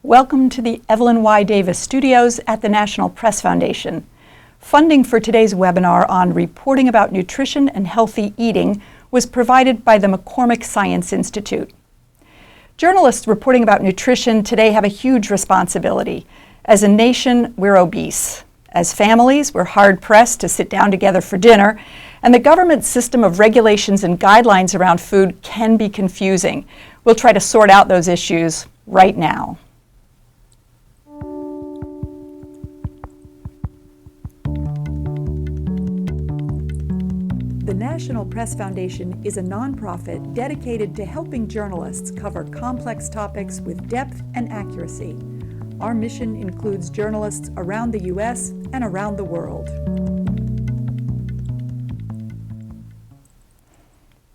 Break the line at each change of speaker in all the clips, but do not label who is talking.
Welcome to the Evelyn Y. Davis Studios at the National Press Foundation. Funding for today's webinar on reporting about nutrition and healthy eating was provided by the McCormick Science Institute. Journalists reporting about nutrition today have a huge responsibility. As a nation, we're obese. As families, we're hard-pressed to sit down together for dinner, and the government system of regulations and guidelines around food can be confusing. We'll try to sort out those issues right now. The National Press Foundation is a nonprofit dedicated to helping journalists cover complex topics with depth and accuracy. Our mission includes journalists around the U.S. and around the world.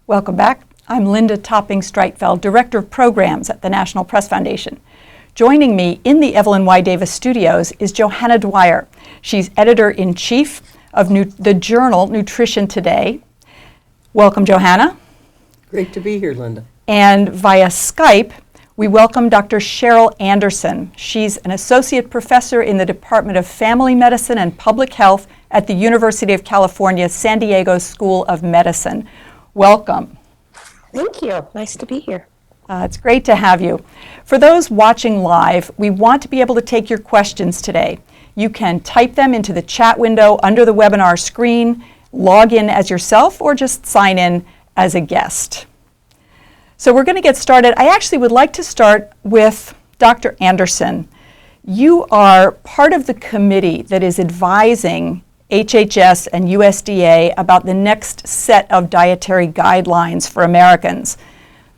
Welcome back. I'm Linda Topping-Streitfeld, Director of Programs at the National Press Foundation. Joining me in the Evelyn Y. Davis Studios is Johanna Dwyer. She's Editor-in-Chief of the journal Nutrition Today. Welcome, Johanna.
Great to be here, Linda.
And via Skype, we welcome Dr. Cheryl Anderson. She's an associate professor in the Department of Family Medicine and Public Health at the University of California, San Diego School of Medicine. Welcome.
Thank you. Nice to be here.
It's great to have you. For those watching live, we want to be able to take your questions today. You can type them into the chat window under the webinar screen, log in as yourself, or just sign in as a guest. So we're going to get started. I actually would like to start with Dr. Anderson. You are part of the committee that is advising HHS and USDA about the next set of dietary guidelines for Americans.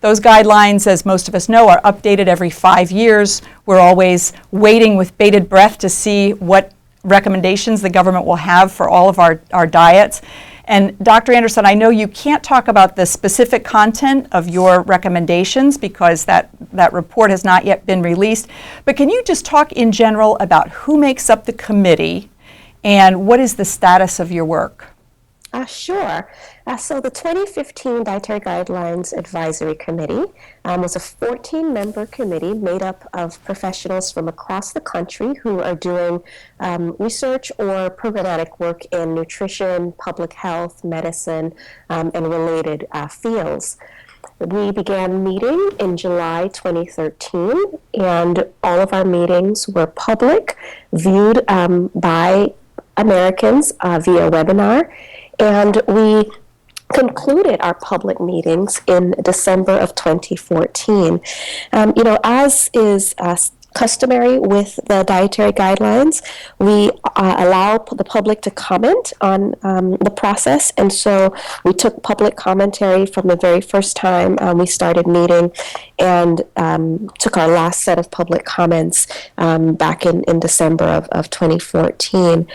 Those guidelines, as most of us know, are updated every 5 years. We're always waiting with bated breath to see what recommendations the government will have for all of our diets. And Dr. Anderson, I know you can't talk about the specific content of your recommendations because that report has not yet been released, but can you just talk in general about who makes up the committee and what is the status of your work?
Sure. So the 2015 Dietary Guidelines Advisory Committee was a 14-member committee made up of professionals from across the country who are doing research or programmatic work in nutrition, public health, medicine, and related fields. We began meeting in July 2013, and all of our meetings were public, viewed by Americans via webinar. And we concluded our public meetings in December of 2014. As is customary with the dietary guidelines, we allow the public to comment on the process. And so we took public commentary from the very first time we started meeting and took our last set of public comments back in December of 2014.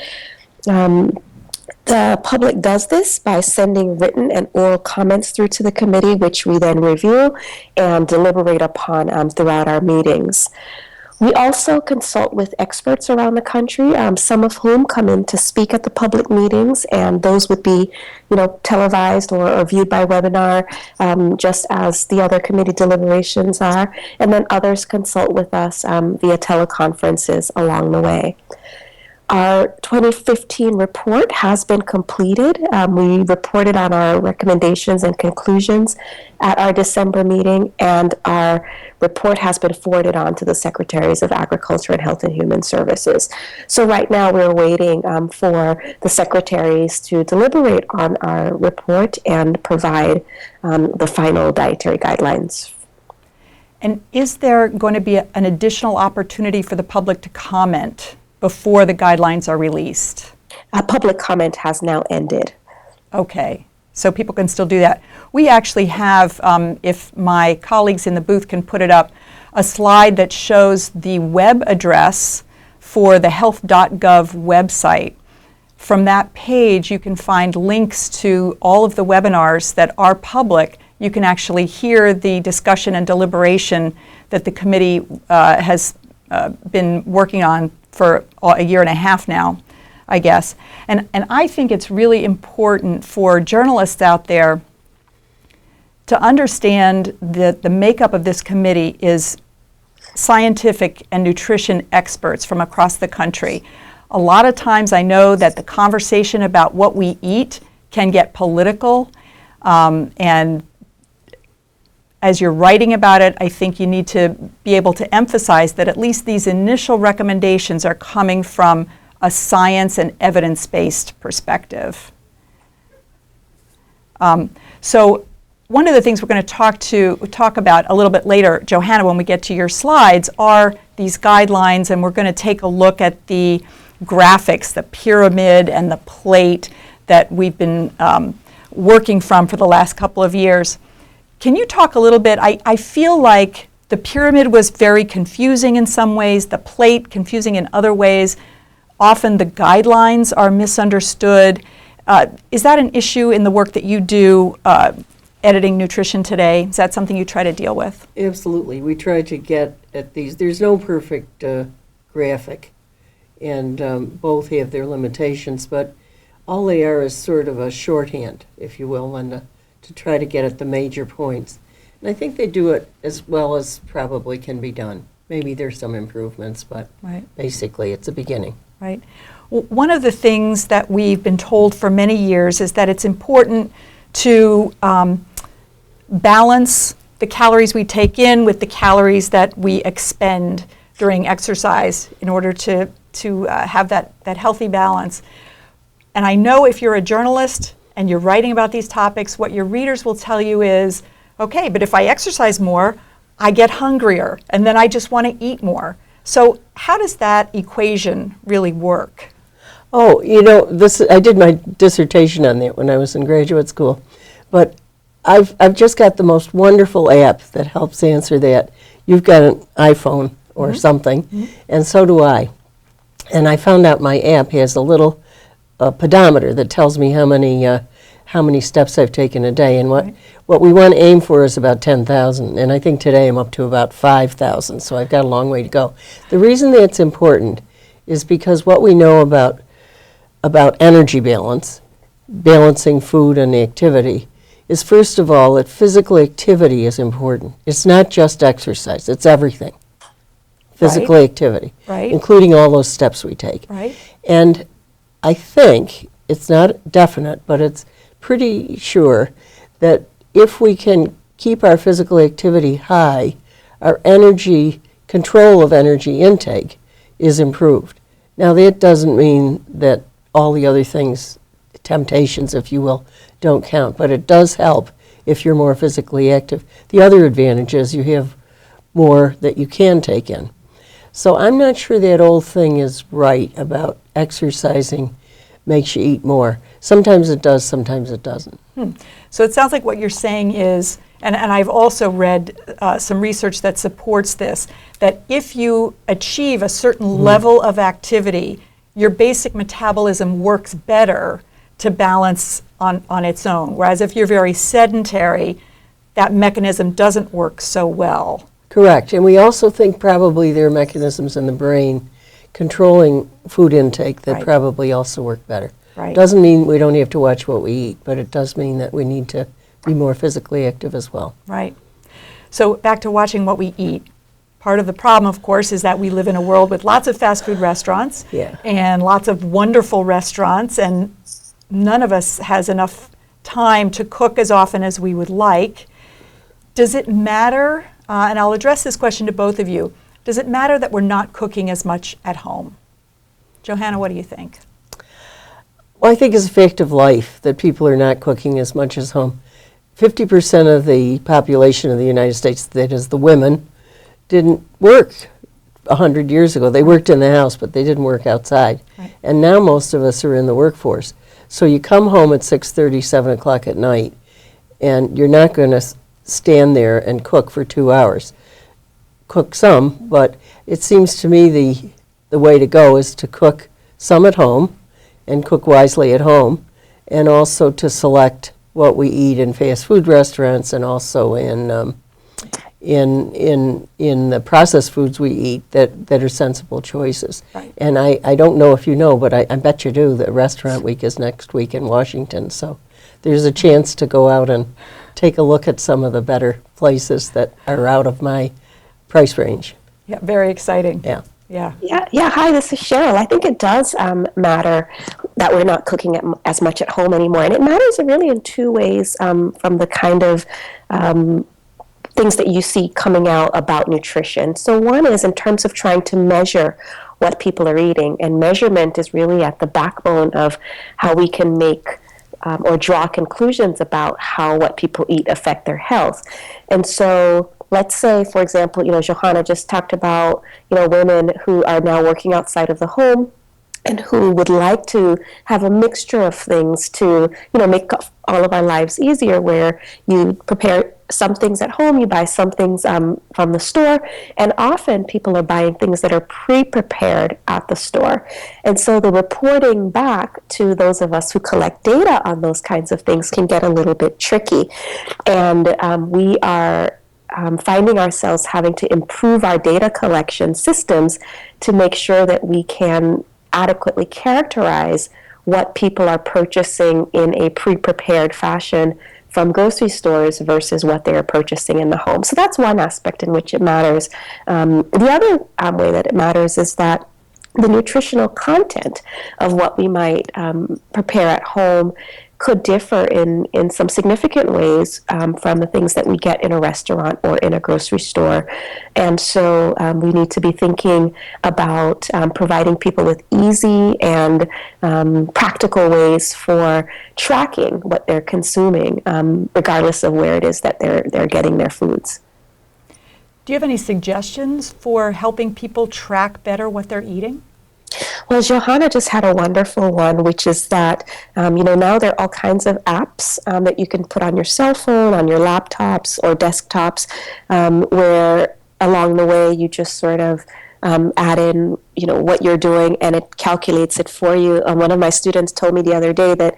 The public does this by sending written and oral comments through to the committee, which we then review and deliberate upon throughout our meetings. We also consult with experts around the country, some of whom come in to speak at the public meetings, and those would be, televised or viewed by webinar, just as the other committee deliberations are. And then others consult with us via teleconferences along the way. Our 2015 report has been completed. We reported on our recommendations and conclusions at our December meeting, and our report has been forwarded on to the Secretaries of Agriculture and Health and Human Services. So right now we're waiting for the secretaries to deliberate on our report and provide the final dietary guidelines.
And is there going to be an additional opportunity for the public to comment before the guidelines are released?
Public comment has now ended.
Okay, so people can still do that. We actually have, if my colleagues in the booth can put it up, a slide that shows the web address for the health.gov website. From that page, you can find links to all of the webinars that are public. You can actually hear the discussion and deliberation that the committee has been working on for a year and a half now, I guess. And I think it's really important for journalists out there to understand that the makeup of this committee is scientific and nutrition experts from across the country. A lot of times I know that the conversation about what we eat can get political, and as you're writing about it, I think you need to be able to emphasize that at least these initial recommendations are coming from a science and evidence-based perspective. So one of the things we're going to talk about a little bit later, Johanna, when we get to your slides, are these guidelines, and we're going to take a look at the graphics, the pyramid and the plate that we've been working from for the last couple of years. Can you talk a little bit? I feel like the pyramid was very confusing in some ways, the plate confusing in other ways. Often the guidelines are misunderstood. Is that an issue in the work that you do, editing Nutrition Today? Is that something you try to deal with?
Absolutely. We try to get at these. There's no perfect graphic, and both have their limitations, but all they are is sort of a shorthand, if you will, Linda, to try to get at the major points. And I think they do it as well as probably can be done. Maybe there's some improvements, but basically it's a beginning.
Right. One of the things that we've been told for many years is that it's important to balance the calories we take in with the calories that we expend during exercise in order to have that healthy balance. And I know if you're a journalist and you're writing about these topics, what your readers will tell you is, okay, but if I exercise more, I get hungrier, and then I just want to eat more. So how does that equation really work?
Oh, you know, I did my dissertation on that when I was in graduate school, but I've just got the most wonderful app that helps answer that. You've got an iPhone or something, and so do I. And I found out my app has a little pedometer that tells me how many steps I've taken a day, and what we want to aim for is about 10,000, and I think today I'm up to about 5,000, so I've got a long way to go. The reason that's important is because what we know about energy balance, balancing food and activity, is first of all that physical activity is important. It's not just exercise, it's everything. Physical activity, including all those steps we take. And I think, it's not definite, but it's pretty sure that if we can keep our physical activity high, our energy, control of energy intake is improved. Now that doesn't mean that all the other things, temptations if you will, don't count, but it does help if you're more physically active. The other advantage is you have more that you can take in. So I'm not sure that old thing is right about exercising makes you eat more. Sometimes it does, sometimes it doesn't.
So it sounds like what you're saying is, and I've also read some research that supports this, that if you achieve a certain level of activity, your basic metabolism works better to balance on its own. Whereas if you're very sedentary, that mechanism doesn't work so well.
Correct. And we also think probably there are mechanisms in the brain controlling food intake that probably also work better. Doesn't mean we don't have to watch what we eat, but it does mean that we need to be more physically active as well.
Right. So back to watching what we eat. Part of the problem, of course, is that we live in a world with lots of fast food restaurants and lots of wonderful restaurants, and none of us has enough time to cook as often as we would like. Does it matter, and I'll address this question to both of you, does it matter that we're not cooking as much at home? Johanna, what do you think?
Well, I think it's a fact of life that people are not cooking as much as home. 50% of the population of the United States, that is the women, didn't work 100 years ago. They worked in the house, but they didn't work outside. And now most of us are in the workforce. So you come home at 6:30, 7 o'clock at night, and you're not going to stand there and cook for 2 hours. Cook some, but it seems to me the way to go is to cook some at home and cook wisely at home, and also to select what we eat in fast food restaurants and also in the processed foods we eat that are sensible choices. And I don't know if you know, but I bet you do, that Restaurant Week is next week in Washington, so there's a chance to go out and take a look at some of the better places that are out of my price range.
Yeah, very exciting.
Yeah.
Yeah.
Yeah. Hi, this is Cheryl. I think it does matter that we're not cooking as much at home anymore, and it matters really in two ways. From the kind of things that you see coming out about nutrition. So one is in terms of trying to measure what people are eating, and measurement is really at the backbone of how we can make or draw conclusions about how what people eat affect their health. And so let's say, for example, Johanna just talked about, women who are now working outside of the home and who would like to have a mixture of things to, make all of our lives easier, where you prepare some things at home, you buy some things from the store, and often people are buying things that are pre-prepared at the store. And so the reporting back to those of us who collect data on those kinds of things can get a little bit tricky. And we are finding ourselves having to improve our data collection systems to make sure that we can adequately characterize what people are purchasing in a pre-prepared fashion from grocery stores versus what they are purchasing in the home. So that's one aspect in which it matters. The other way that it matters is that the nutritional content of what we might prepare at home could differ in some significant ways from the things that we get in a restaurant or in a grocery store. And so we need to be thinking about providing people with easy and practical ways for tracking what they're consuming, regardless of where it is that they're getting their foods.
Do you have any suggestions for helping people track better what they're eating?
Well, Johanna just had a wonderful one, which is that, now there are all kinds of apps that you can put on your cell phone, on your laptops or desktops, where along the way you just sort of add in, what you're doing, and it calculates it for you. One of my students told me the other day that,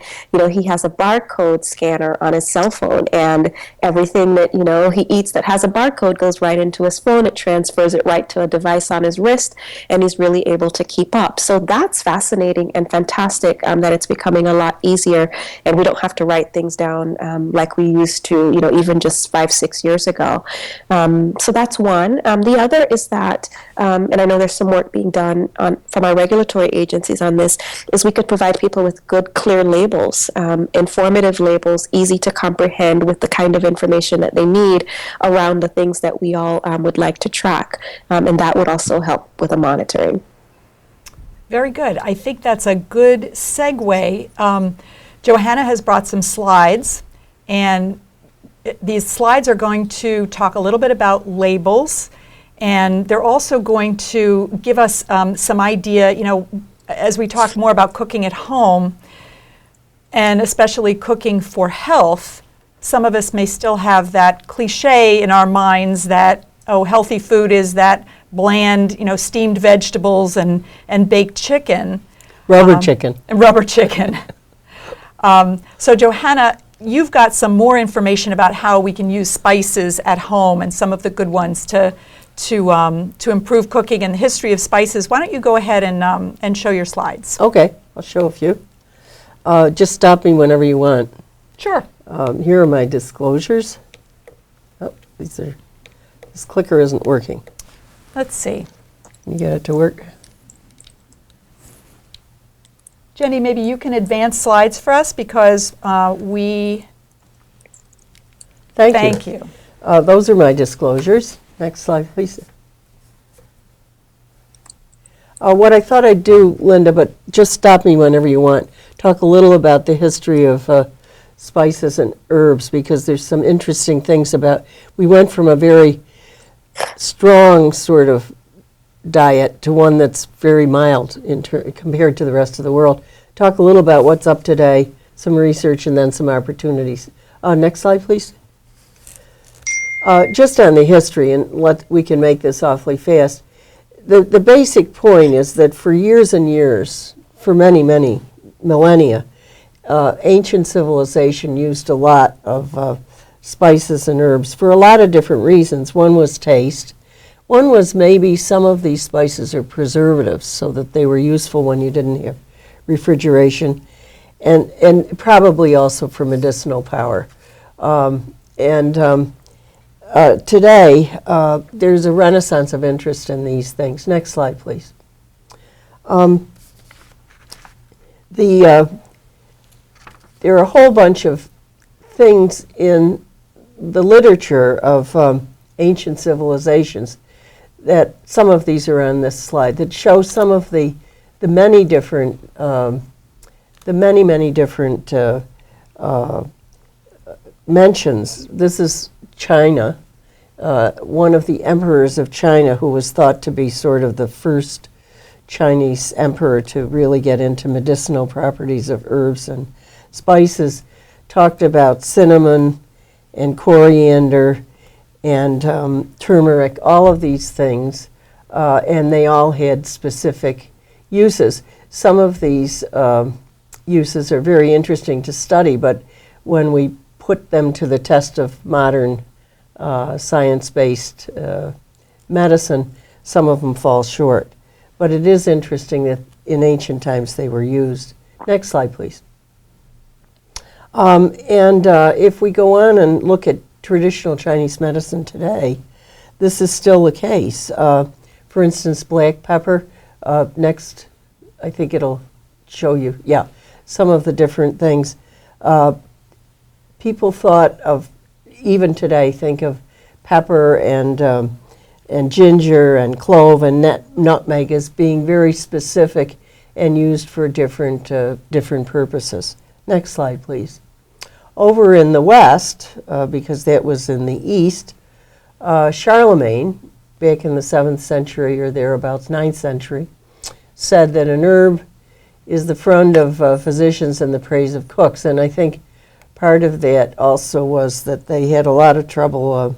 he has a barcode scanner on his cell phone, and everything that, he eats that has a barcode goes right into his phone. It transfers it right to a device on his wrist, and he's really able to keep up. So that's fascinating and fantastic, that it's becoming a lot easier, and we don't have to write things down like we used to, even just 5-6 years ago. So that's one. The other is that, and I know there's some work being done from our regulatory agencies on this, is we could provide people with good, clear labels, informative labels, easy to comprehend, with the kind of information that they need around the things that we all would like to track. And that would also help with the monitoring.
Very good. I think that's a good segue. Johanna has brought some slides, and these slides are going to talk a little bit about labels. And they're also going to give us some idea, as we talk more about cooking at home, and especially cooking for health. Some of us may still have that cliche in our minds that, healthy food is that bland, steamed vegetables and baked chicken.
Rubber chicken.
And rubber chicken. So Johanna, you've got some more information about how we can use spices at home and some of the good ones to improve cooking and the history of spices. Why don't you go ahead and show your slides?
Okay, I'll show a few. Just stop me whenever you want.
Sure.
Here are my disclosures. Oh, this clicker isn't working.
Let's see.
Can you get it to work?
Jenny, maybe you can advance slides for us because we
Thank you. Those are my disclosures. Next slide, please. What I thought I'd do, Linda, but just stop me whenever you want, talk a little about the history of spices and herbs, because there's some interesting things about, we went from a very strong sort of diet to one that's very mild compared to the rest of the world. Talk a little about what's up today, some research, and then some opportunities. Next slide, please. Just on the history, and we can make this awfully fast. The basic point is that for years and years, for many, many millennia, ancient civilization used a lot of spices and herbs for a lot of different reasons. One was taste. One was maybe some of these spices are preservatives so that they were useful when you didn't have refrigeration, and probably also for medicinal power. today, there's a renaissance of interest in these things. Next slide, please. There are a whole bunch of things in the literature of ancient civilizations that some of these are on this slide that show some of the many different mentions. This is China, one of the emperors of China, who was thought to be sort of the first Chinese emperor to really get into medicinal properties of herbs and spices, talked about cinnamon and coriander and turmeric, all of these things, and they all had specific uses. Some of these uses are very interesting to study, but when we put them to the test of modern science-based medicine, some of them fall short. But it is interesting that in ancient times they were used. Next slide, please. If we go on and look at traditional Chinese medicine today, this is still the case. For instance, black pepper. Next, I think it'll show you, yeah, some of the different things. People thought of, even today, think of pepper and ginger and clove and nutmeg as being very specific and used for different purposes. Next slide, please. Over in the West, because that was in the East, Charlemagne, back in the 7th century or thereabouts, 9th century, said that an herb is the friend of physicians and the praise of cooks. And I think part of that also was that they had a lot of trouble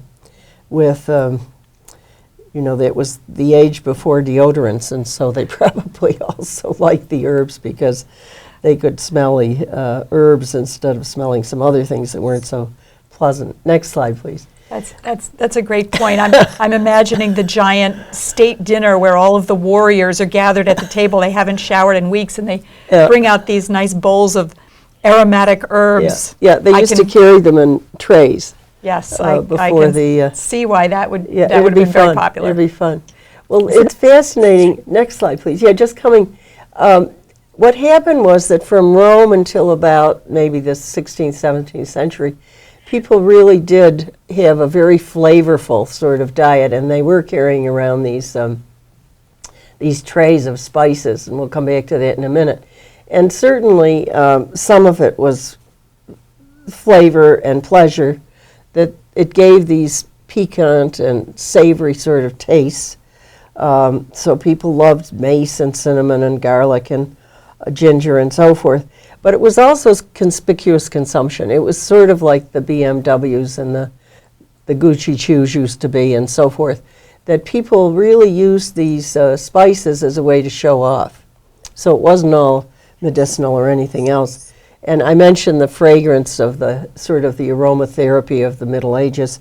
with, that was the age before deodorants, and so they probably also liked the herbs because they could smell the herbs instead of smelling some other things that weren't so pleasant. Next slide, please.
That's a great point. I'm imagining the giant state dinner where all of the warriors are gathered at the table. They haven't showered in weeks, and they bring out these nice bowls of aromatic herbs.
Yeah, they used to carry them in trays.
Yes, I
before
can see why that would
it
would
would
be
be
very
fun.
popular.
It would be fun. Well, it's fascinating. Next slide, please. Yeah, just coming. What happened was that from Rome until about maybe the 16th, 17th century, people really did have a very flavorful sort of diet, and they were carrying around these trays of spices, and we'll come back to that in a minute. And certainly some of it was flavor and pleasure, that it gave these piquant and savory sort of tastes. So people loved mace and cinnamon and garlic and ginger and so forth. But it was also conspicuous consumption. It was sort of like the BMWs and the Gucci shoes used to be and so forth, that people really used these spices as a way to show off. So it wasn't all medicinal or anything else. And I mentioned the fragrance of the sort of the aromatherapy of the Middle Ages,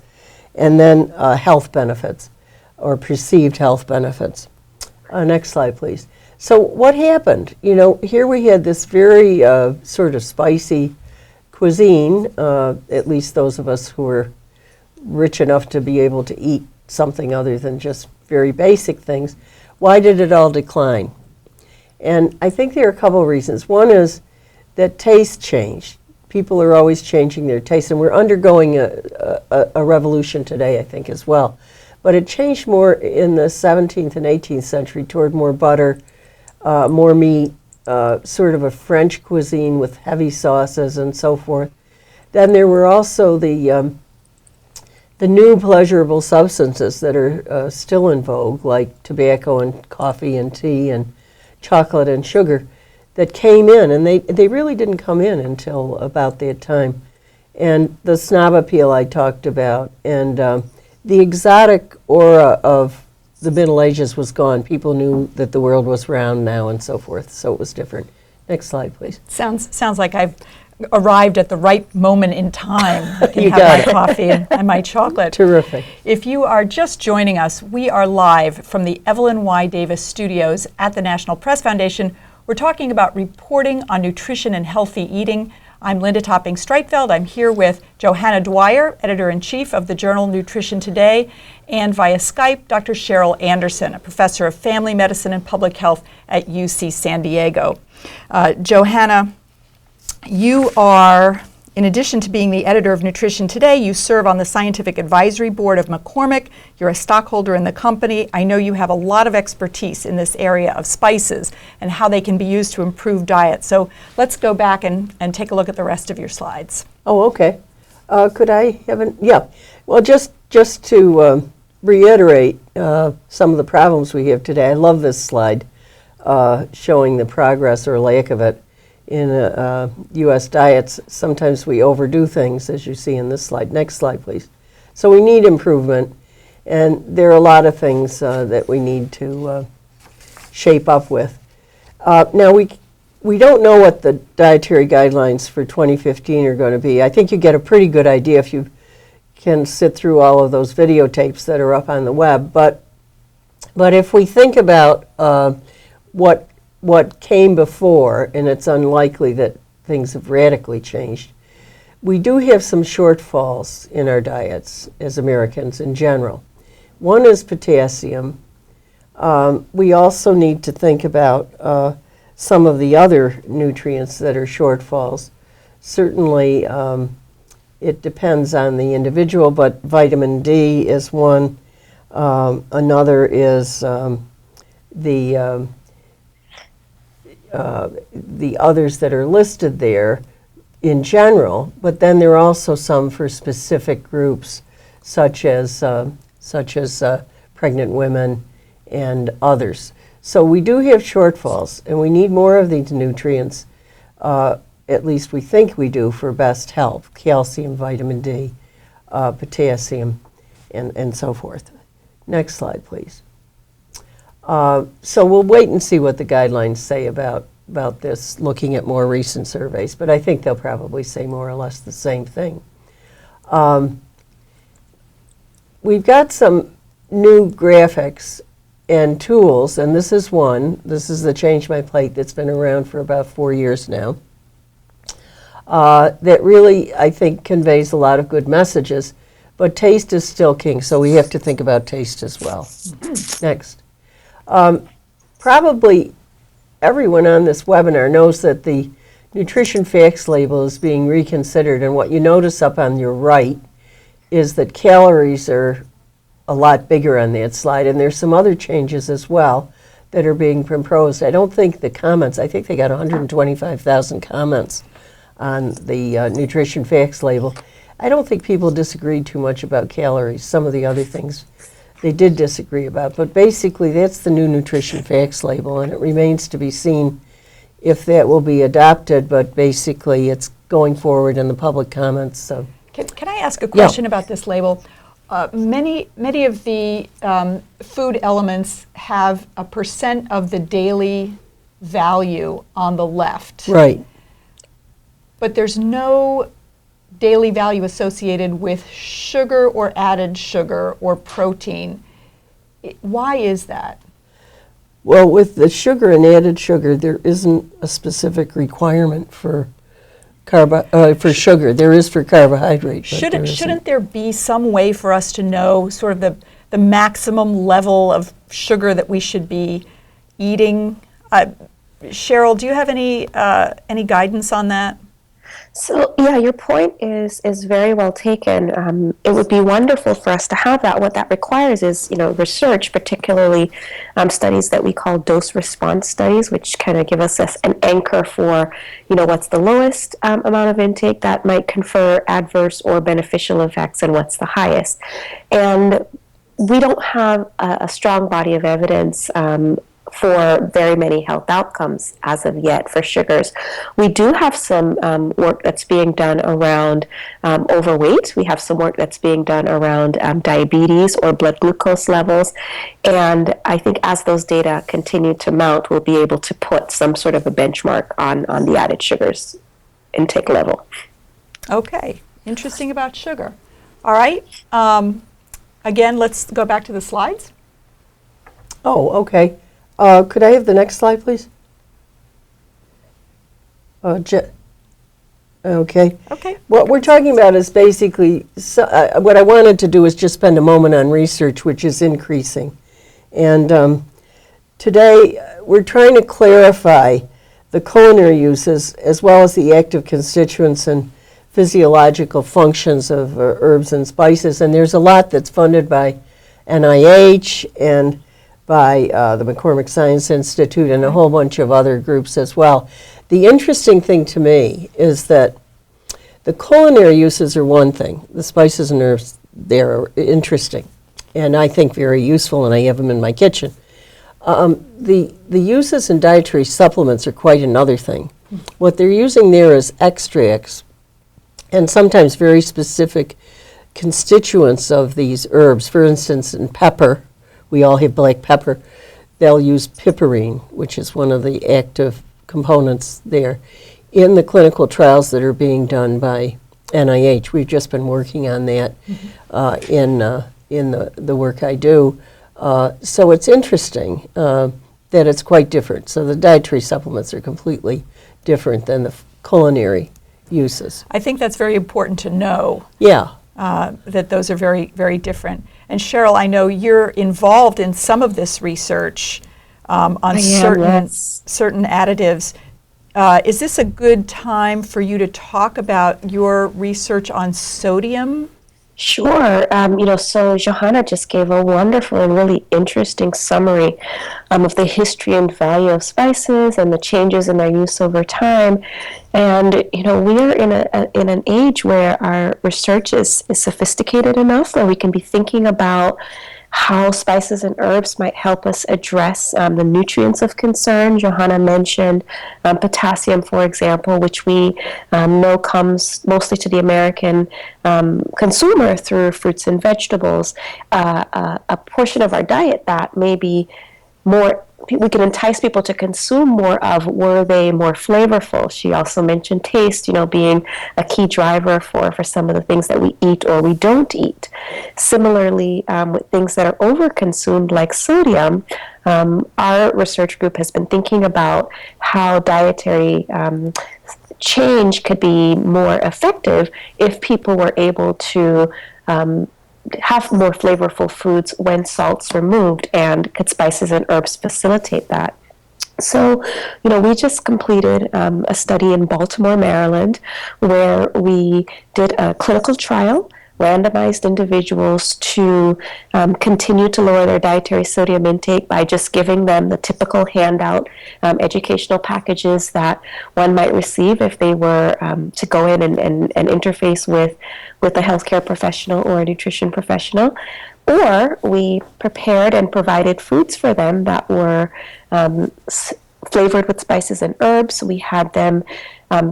and then health benefits or perceived health benefits. Next slide, please. So what happened? Here we had this very sort of spicy cuisine, at least those of us who were rich enough to be able to eat something other than just very basic things. Why did it all decline? And I think there are a couple of reasons. One is that taste changed. People are always changing their taste, and we're undergoing a revolution today, I think, as well. But it changed more in the 17th and 18th century toward more butter, more meat, sort of a French cuisine with heavy sauces and so forth. Then there were also the new pleasurable substances that are still in vogue, like tobacco and coffee and tea and chocolate and sugar, that came in, and they really didn't come in until about that time. And the snob appeal I talked about, and the exotic aura of the Middle Ages was gone. People knew that the world was round now and so forth, so it was different. Next slide, please.
Sounds like I've arrived at the right moment in time. I can
You
have
got
my
it.
coffee and my chocolate.
Terrific.
If you are just joining us, we are live from the Evelyn Y. Davis Studios at the National Press Foundation. We're talking about reporting on nutrition and healthy eating. I'm Linda Topping-Streitfeld. I'm here with Johanna Dwyer, Editor-in-Chief of the journal Nutrition Today, and via Skype, Dr. Cheryl Anderson, a professor of family medicine and public health at UC San Diego. Johanna, you are, in addition to being the editor of Nutrition Today, you serve on the scientific advisory board of McCormick. You're a stockholder in the company. I know you have a lot of expertise in this area of spices and how they can be used to improve diet. So let's go back and take a look at the rest of your slides.
Oh, okay. Could I have an, yeah. Well, just to reiterate some of the problems we have today, I love this slide showing the progress or lack of it in U.S. diets. Sometimes we overdo things, as you see in this slide. Next slide, please. So we need improvement, and there are a lot of things that we need to shape up with. Now, we don't know what the dietary guidelines for 2015 are going to be. I think you get a pretty good idea if you can sit through all of those videotapes that are up on the web. But if we think about what came before, and it's unlikely that things have radically changed, we do have some shortfalls in our diets as Americans in general. One is potassium. We also need to think about some of the other nutrients that are shortfalls. Certainly, it depends on the individual, but vitamin D is one. Another is the others that are listed there in general, but then there are also some for specific groups, such as pregnant women and others. So we do have shortfalls, and we need more of these nutrients, at least we think we do, for best health: calcium, vitamin D, potassium, and so forth. Next slide, please. So we'll wait and see what the guidelines say about this, looking at more recent surveys, but I think they'll probably say more or less the same thing. We've got some new graphics and tools, and this is one. This is the Change My Plate that's been around for about 4 years now. That really, I think, conveys a lot of good messages, but taste is still king, so we have to think about taste as well. Next. Probably everyone on this webinar knows that the nutrition facts label is being reconsidered, and what you notice up on your right is that calories are a lot bigger on that slide, and there's some other changes as well that are being proposed. I don't think the comments, I think they got 125,000 comments on the nutrition facts label. I don't think people disagreed too much about calories. Some of the other things they did disagree about, but basically that's the new nutrition facts label, and it remains to be seen if that will be adopted, but basically it's going forward in the public comments. So,
Can I ask a question about this label? Many of the food elements have a percent of the daily value on the left.
right.
But there's no daily value associated with sugar or added sugar or protein. Why is that?
Well, with the sugar and added sugar, there isn't a specific requirement for sugar. There is for carbohydrate.
Shouldn't there be some way for us to know sort of the maximum level of sugar that we should be eating? Cheryl, do you have any guidance on that?
So yeah, your point is very well taken. It would be wonderful for us to have that. What that requires is, research, particularly studies that we call dose response studies, which kind of give us an anchor for, what's the lowest amount of intake that might confer adverse or beneficial effects, and what's the highest. And we don't have a strong body of evidence for very many health outcomes as of yet for sugars. We do have some work that's being done around overweight. We have some work that's being done around diabetes or blood glucose levels. And I think as those data continue to mount, we'll be able to put some sort of a benchmark on the added sugars intake level.
Okay, interesting about sugar. All right, again, let's go back to the slides.
Oh, okay. Could I have the next slide, please? Okay.
Okay.
What we're talking about is basically, what I wanted to do is just spend a moment on research, which is increasing. And today, we're trying to clarify the culinary uses as well as the active constituents and physiological functions of herbs and spices. And there's a lot that's funded by NIH and by the McCormick Science Institute and a whole bunch of other groups as well. The interesting thing to me is that the culinary uses are one thing. The spices and herbs, they're interesting and I think very useful, and I have them in my kitchen. The uses in dietary supplements are quite another thing. What they're using there is extracts and sometimes very specific constituents of these herbs. For instance, in pepper, we all have black pepper, they'll use piperine, which is one of the active components there. In the clinical trials that are being done by NIH, we've just been working on that in the work I do. So it's interesting that it's quite different. So the dietary supplements are completely different than the culinary uses.
I think that's very important to know.
Yeah.
That those are very, very different. And Cheryl, I know you're involved in some of this research on certain additives. Is this a good time for you to talk about your research on sodium?
Sure. So Johanna just gave a wonderful and really interesting summary of the history and value of spices and the changes in their use over time. And, we are in an age where our research is sophisticated enough where we can be thinking about how spices and herbs might help us address the nutrients of concern. Johanna mentioned potassium, for example, which we know comes mostly to the American consumer through fruits and vegetables. A portion of our diet that may be more, we can entice people to consume more of, were they more flavorful. She also mentioned taste, being a key driver for some of the things that we eat or we don't eat. Similarly, with things that are overconsumed like sodium, our research group has been thinking about how dietary change could be more effective if people were able to have more flavorful foods when salt's removed, and could spices and herbs facilitate that? So, we just completed a study in Baltimore, Maryland, where we did a clinical trial, randomized individuals to continue to lower their dietary sodium intake by just giving them the typical handout educational packages that one might receive if they were to go in and interface with a healthcare professional or a nutrition professional. Or we prepared and provided foods for them that were flavored with spices and herbs. We had them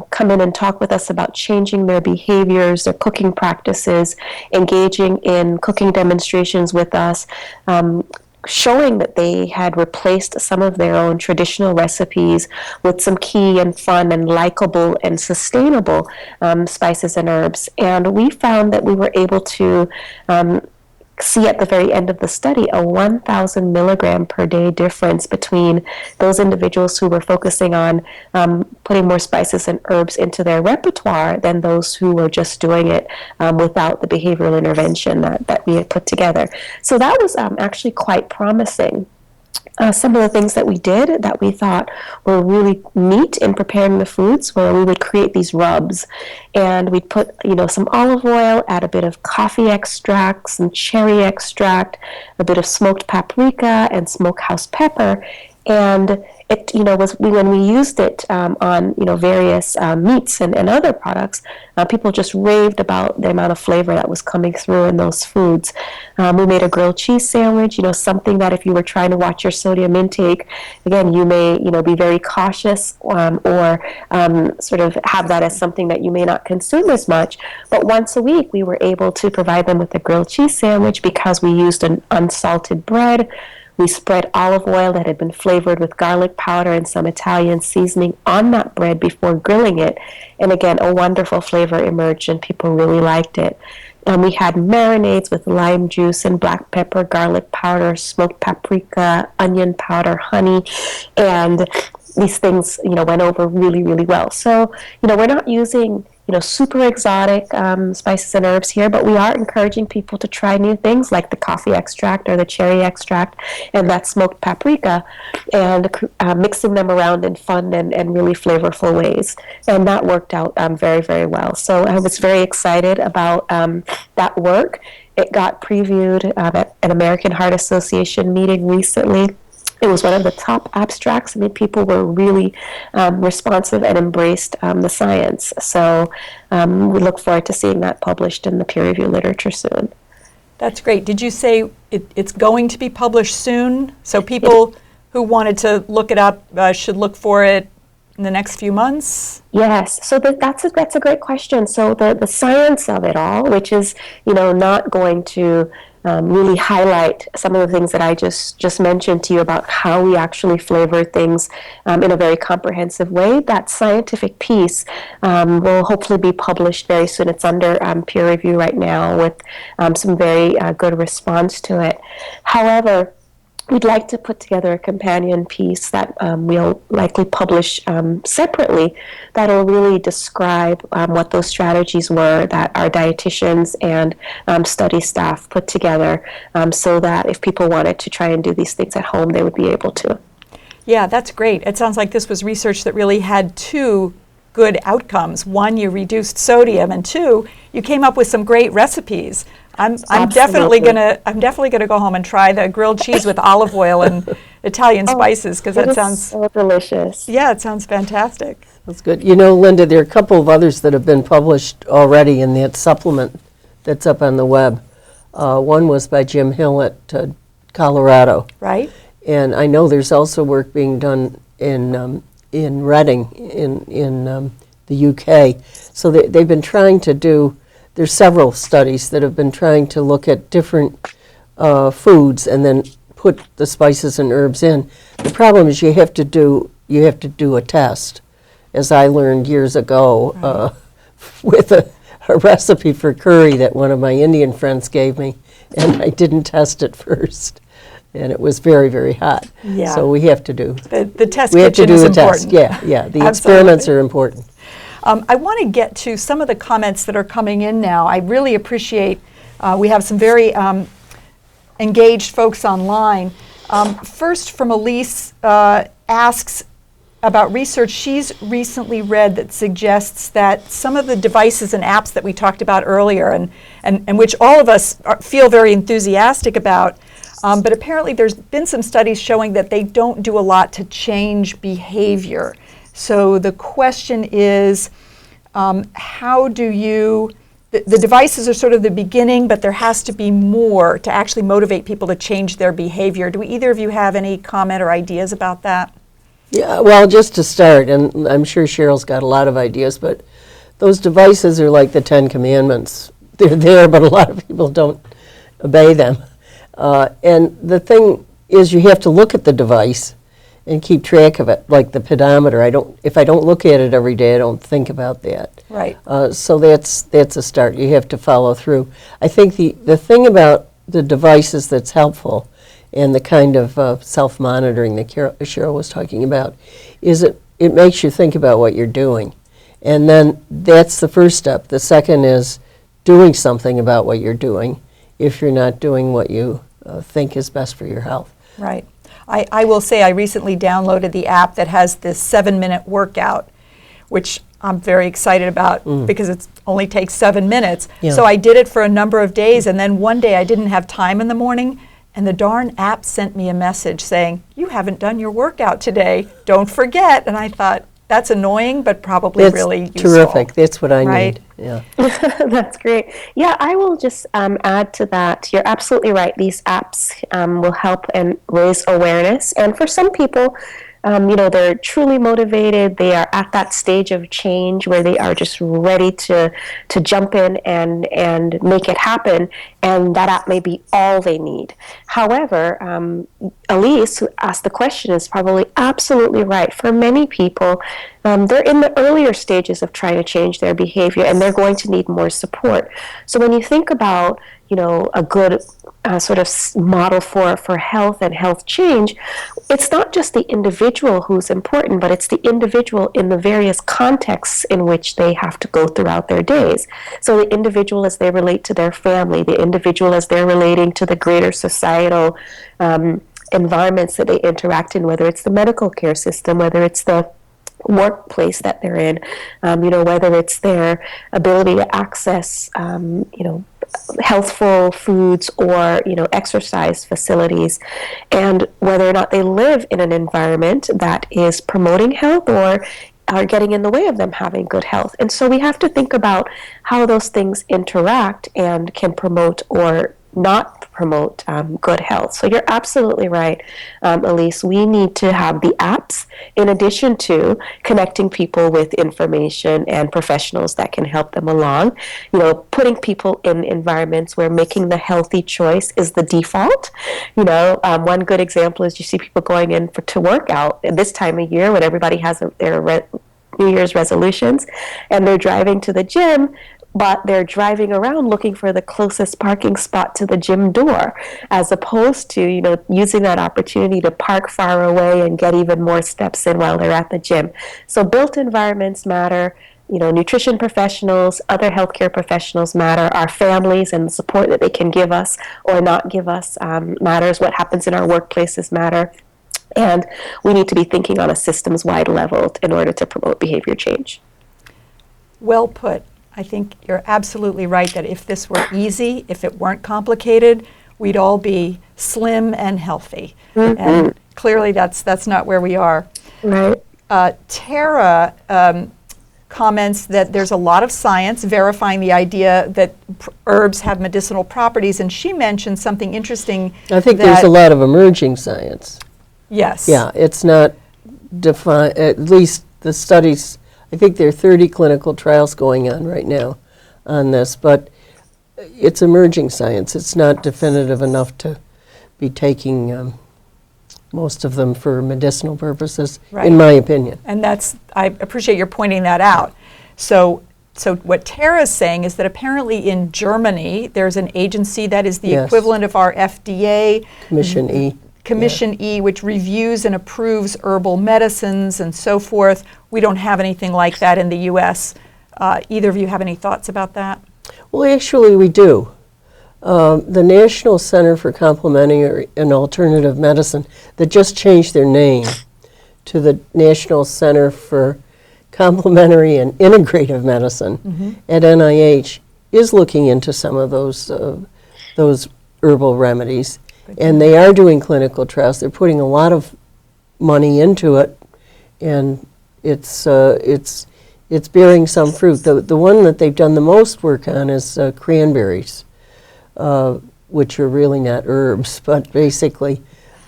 come in and talk with us about changing their behaviors, their cooking practices, engaging in cooking demonstrations with us, showing that they had replaced some of their own traditional recipes with some key and fun and likable and sustainable spices and herbs. And we found that we were able to see at the very end of the study a 1,000 milligram per day difference between those individuals who were focusing on putting more spices and herbs into their repertoire than those who were just doing it without the behavioral intervention that we had put together. So that was actually quite promising. Some of the things that we did that we thought were really neat in preparing the foods were we would create these rubs, and we'd put some olive oil, add a bit of coffee extract, some cherry extract, a bit of smoked paprika and smokehouse pepper, and it was when we used it on various meats and other products, people just raved about the amount of flavor that was coming through in those foods. We made a grilled cheese sandwich, something that if you were trying to watch your sodium intake, again, you may be very cautious or sort of have that as something that you may not consume as much. But once a week, we were able to provide them with a grilled cheese sandwich because we used an unsalted bread. We spread olive oil that had been flavored with garlic powder and some Italian seasoning on that bread before grilling it. And again, a wonderful flavor emerged and people really liked it. And we had marinades with lime juice and black pepper, garlic powder, smoked paprika, onion powder, honey, and these things, went over really, really well. So, we're not using super exotic spices and herbs here, but we are encouraging people to try new things like the coffee extract or the cherry extract and that smoked paprika, and mixing them around in fun and really flavorful ways. And that worked out very, very well. So I was very excited about that work. It got previewed at an American Heart Association meeting recently. It was one of the top abstracts. I mean, people were really responsive and embraced the science. So we look forward to seeing that published in the peer-reviewed literature soon.
That's great. Did you say it's going to be published soon? So people who wanted to look it up should look for it in the next few months?
Yes, so that's a great question. So the science of it all, which is not going to really highlight some of the things that I just mentioned to you about how we actually flavor things in a very comprehensive way. That scientific piece will hopefully be published very soon. It's under peer review right now with some very good response to it. However, we'd like to put together a companion piece that we'll likely publish separately that'll really describe what those strategies were that our dietitians and study staff put together, so that if people wanted to try and do these things at home, they would be able to.
Yeah, that's great. It sounds like this was research that really had two good outcomes. One, you reduced sodium, and two, you came up with some great recipes. I'm definitely gonna go home and try the grilled cheese with olive oil and Italian spices, because that sounds
so delicious.
Yeah, it sounds fantastic.
That's good. Linda, there are a couple of others that have been published already in that supplement that's up on the web. One was by Jim Hill at Colorado.
Right.
And I know there's also work being done in Reading in the UK. So they've been trying to do. There's several studies that have been trying to look at different foods and then put the spices and herbs in. The problem is you have to do a test, as I learned years ago with a recipe for curry that one of my Indian friends gave me, and I didn't test it first, and it was very, very hot.
Yeah.
So we have to do
The test
we have to
kitchen
do
is
a
important.
test. Yeah. The
Absolutely.
experiments are important.
I want to get to some of the comments that are coming in now. I really appreciate, we have some very engaged folks online. First, from Elise, asks about research she's recently read that suggests that some of the devices and apps that we talked about earlier, and which all of us feel very enthusiastic about, but apparently there's been some studies showing that they don't do a lot to change behavior. So the question is, how do you, the devices are sort of the beginning, but there has to be more to actually motivate people to change their behavior. Do either of you have any comment or ideas about that?
Yeah, well, just to start, and I'm sure Cheryl's got a lot of ideas, but those devices are like the 10 Commandments. They're there, but a lot of people don't obey them. And the thing is, you have to look at the device and keep track of it, like the pedometer. If I don't look at it every day, I don't think about that.
Right.
So that's a start. You have to follow through. I think the thing about the devices that's helpful, and the kind of self-monitoring that Cheryl was talking about, is it makes you think about what you're doing. And then that's the first step. The second is doing something about what you're doing if you're not doing what you think is best for your health.
Right. I will say I recently downloaded the app that has this 7-minute workout, which I'm very excited about because it only takes 7 minutes.
Yeah.
So I did it for a number of days, and then one day I didn't have time in the morning, and the darn app sent me a message saying, "You haven't done your workout today. Don't forget." And I thought, that's annoying, but probably really useful.
Terrific. That's what I
Right?
need. Yeah.
That's great. Yeah, I will just add to that. You're absolutely right. These apps will help and raise awareness. And for some people, they're truly motivated. They are at that stage of change where they are just ready to jump in and make it happen. And that app may be all they need. However, Elise, who asked the question, is probably absolutely right. For many people, they're in the earlier stages of trying to change their behavior, and they're going to need more support. So when you think about, a good sort of model for health and health change, it's not just the individual who's important, but it's the individual in the various contexts in which they have to go throughout their days. So the individual as they relate to their family, the individual as they're relating to the greater societal environments that they interact in, whether it's the medical care system, whether it's the workplace that they're in, whether it's their ability to access, healthful foods or, exercise facilities, and whether or not they live in an environment that is promoting health or are getting in the way of them having good health. And so we have to think about how those things interact and can promote or not promote good health. So you're absolutely right, Elise. We need to have the apps in addition to connecting people with information and professionals that can help them along. Putting people in environments where making the healthy choice is the default. One good example is you see people going in to work out at this time of year when everybody has their New Year's resolutions, and they're driving to the gym, but they're driving around looking for the closest parking spot to the gym door, as opposed to, using that opportunity to park far away and get even more steps in while they're at the gym. So built environments matter. Nutrition professionals, other healthcare professionals matter. Our families and the support that they can give us or not give us matters. What happens in our workplaces matter. And we need to be thinking on a systems-wide level in order to promote behavior change.
Well put. I think you're absolutely right that if this were easy, if it weren't complicated, we'd all be slim and healthy. Mm-hmm. And clearly that's not where we are.
Right.
Tara comments that there's a lot of science verifying the idea that herbs have medicinal properties, and she mentioned something interesting.
I think there's a lot of emerging science.
Yes.
Yeah, it's not defined, at least the studies. I think there are 30 clinical trials going on right now on this, but it's emerging science. It's not definitive enough to be taking most of them for medicinal purposes, right, in my opinion.
And I appreciate your pointing that out. So what Tara's saying is that apparently in Germany, there's an agency that is the equivalent of our FDA.
Commission E.
Commission E, which reviews and approves herbal medicines and so forth. We don't have anything like that in the U.S. Either of you have any thoughts about that?
Well, actually, we do. The National Center for Complementary and Alternative Medicine, that just changed their name to the National Center for Complementary and Integrative Medicine at NIH, is looking into some of those herbal remedies. And they are doing clinical trials. They're putting a lot of money into it, and it's bearing some fruit. The one that they've done the most work on is cranberries, which are really not herbs, but basically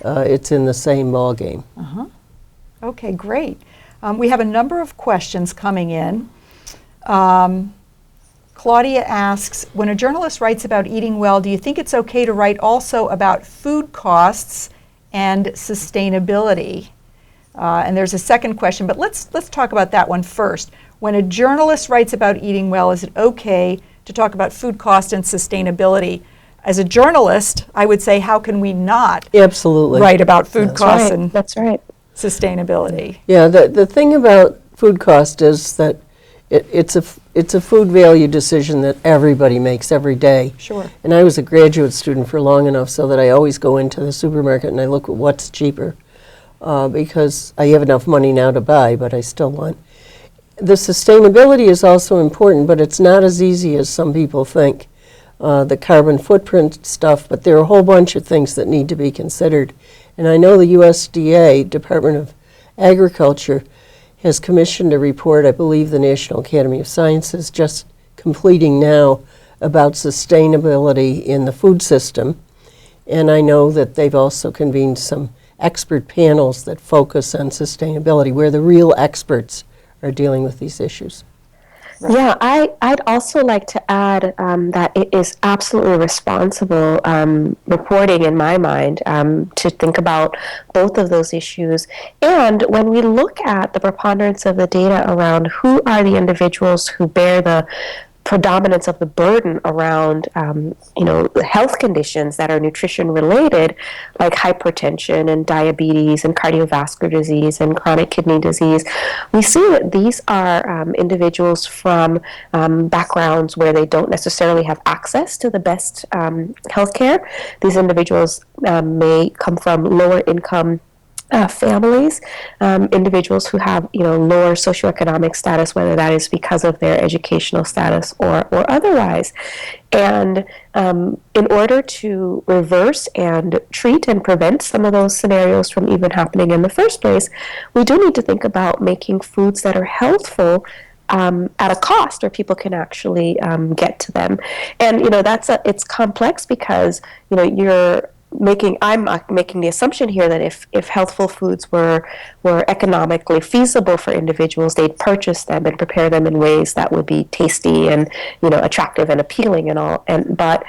it's in the same ball game.
Okay, great. We have a number of questions coming in. Claudia asks, when a journalist writes about eating well, do you think it's okay to write also about food costs and sustainability? And there's a second question, but let's talk about that one first. When a journalist writes about eating well, is it okay to talk about food cost and sustainability? As a journalist, I would say, how can we not write about food costs and sustainability?
Yeah, the thing about food cost is that it's a food value decision that everybody makes every day.
Sure.
And I was a graduate student for long enough so that I always go into the supermarket and I look at what's cheaper because I have enough money now to buy, but I still want. The sustainability is also important, but it's not as easy as some people think. The carbon footprint stuff, but there are a whole bunch of things that need to be considered. And I know the USDA, Department of Agriculture, has commissioned a report, I believe the National Academy of Sciences just completing now, about sustainability in the food system. And I know that they've also convened some expert panels that focus on sustainability, where the real experts are dealing with these issues.
Right. Yeah, I'd also like to add that it is absolutely responsible reporting in my mind to think about both of those issues. And when we look at the preponderance of the data around who are the individuals who bear the predominance of the burden around, health conditions that are nutrition related, like hypertension and diabetes and cardiovascular disease and chronic kidney disease, we see that these are individuals from backgrounds where they don't necessarily have access to the best health care. These individuals may come from lower income families, individuals who have lower socioeconomic status, whether that is because of their educational status or otherwise. And in order to reverse and treat and prevent some of those scenarios from even happening in the first place, we do need to think about making foods that are healthful at a cost where people can actually get to them. And it's complex because I'm making the assumption here that if healthful foods were economically feasible for individuals, they'd purchase them and prepare them in ways that would be tasty and attractive and appealing and all. But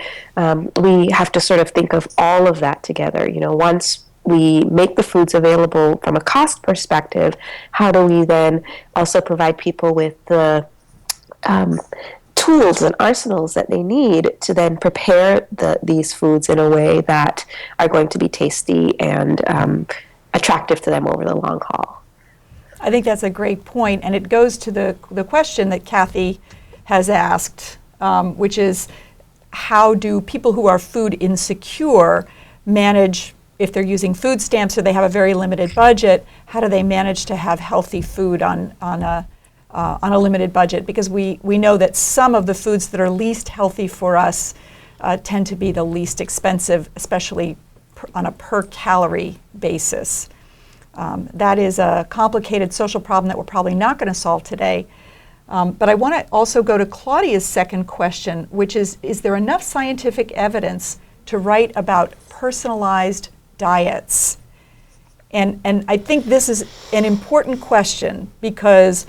we have to sort of think of all of that together. Once we make the foods available from a cost perspective, how do we then also provide people with the tools and arsenals that they need to then prepare these foods in a way that are going to be tasty and attractive to them over the long haul.
I think that's a great point, and it goes to the question that Kathy has asked, which is how do people who are food insecure manage, if they're using food stamps or they have a very limited budget, how do they manage to have healthy food on a limited budget? Because we know that some of the foods that are least healthy for us tend to be the least expensive, especially on a per calorie basis. That is a complicated social problem that we're probably not going to solve today. But I want to also go to Claudia's second question, which is there enough scientific evidence to write about personalized diets? And I think this is an important question because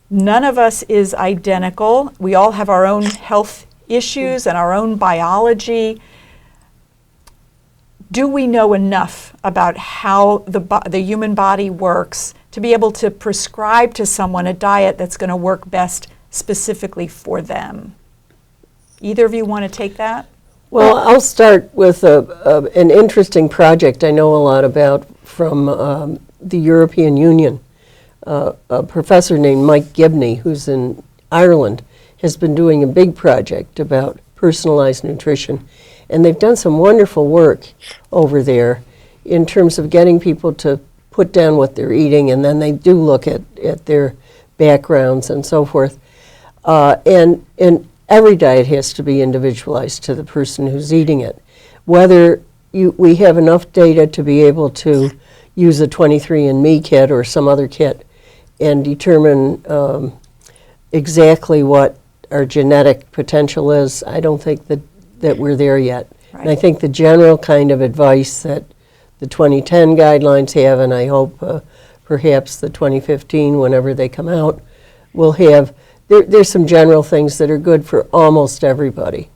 none of us is identical. We all have our own health issues and our own biology. Do we know enough about how the human body works to be able to prescribe to someone a diet that's going to work best specifically for them? Either of you want to take that?
Well, I'll start with an interesting project I know a lot about from the European Union. A professor named Mike Gibney, who's in Ireland, has been doing a big project about personalized nutrition. And they've done some wonderful work over there in terms of getting people to put down what they're eating, and then they do look at their backgrounds and so forth. And every diet has to be individualized to the person who's eating it. Whether we have enough data to be able to use a 23andMe kit or some other kit and determine exactly what our genetic potential is, I don't think that we're there yet. Right. And I think the general kind of advice that the 2010 guidelines have, and I hope perhaps the 2015, whenever they come out, will have, there's some general things that are good for almost everybody.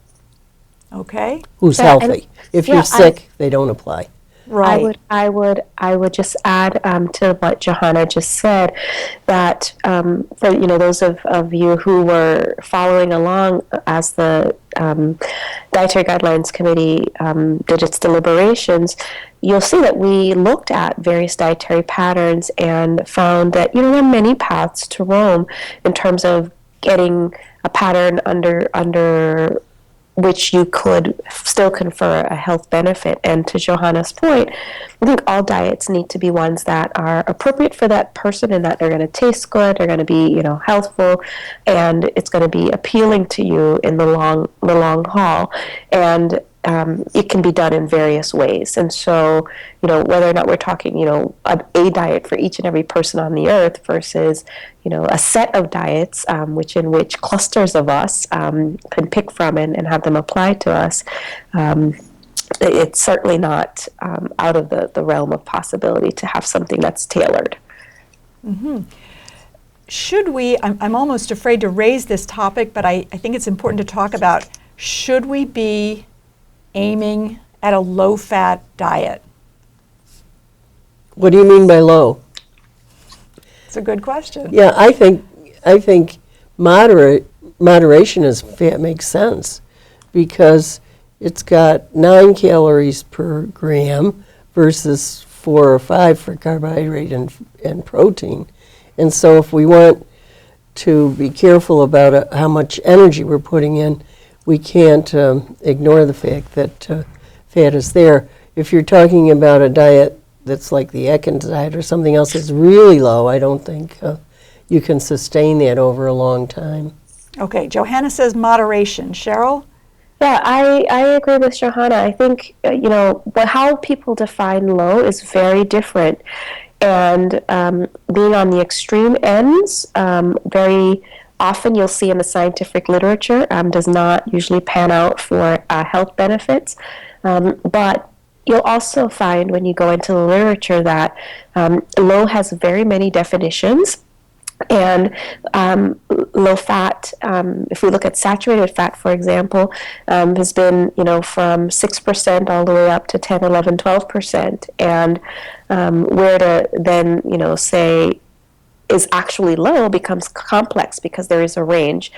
Okay.
Who's healthy. If you're sick, they don't apply.
Right.
I would just add to what Johanna just said that for those of you who were following along as the Dietary Guidelines Committee did its deliberations, you'll see that we looked at various dietary patterns and found that there are many paths to Rome in terms of getting a pattern under which you could still confer a health benefit. And to Johanna's point, I think all diets need to be ones that are appropriate for that person and that they're going to taste good, they're going to be, healthful, and it's going to be appealing to you in the long haul. And it can be done in various ways. And so, whether or not we're talking, a diet for each and every person on the earth versus, a set of diets, in which clusters of us can pick from and have them applied to us, it's certainly not out of the realm of possibility to have something that's tailored.
Mm-hmm. Should we, I'm almost afraid to raise this topic, but I think it's important to talk about, should we be aiming at a low-fat diet?
What do you mean by low?
It's a good question.
Yeah, I think moderate moderation is fat makes sense because it's got 9 calories per gram versus 4 or 5 for carbohydrate and protein. And so if we want to be careful about how much energy we're putting in, we can't ignore the fact that fat is there. If you're talking about a diet that's like the Atkins diet or something else that's really low, I don't think you can sustain that over a long time.
Okay, Johanna says moderation. Cheryl?
Yeah, I agree with Johanna. I think, how people define low is very different. And being on the extreme ends, very often you'll see in the scientific literature, does not usually pan out for health benefits. But you'll also find when you go into the literature that low has very many definitions. And low fat, if we look at saturated fat, for example, has been, from 6% all the way up to 10, 11, 12%. And where to then, say is actually low becomes complex because there is a range.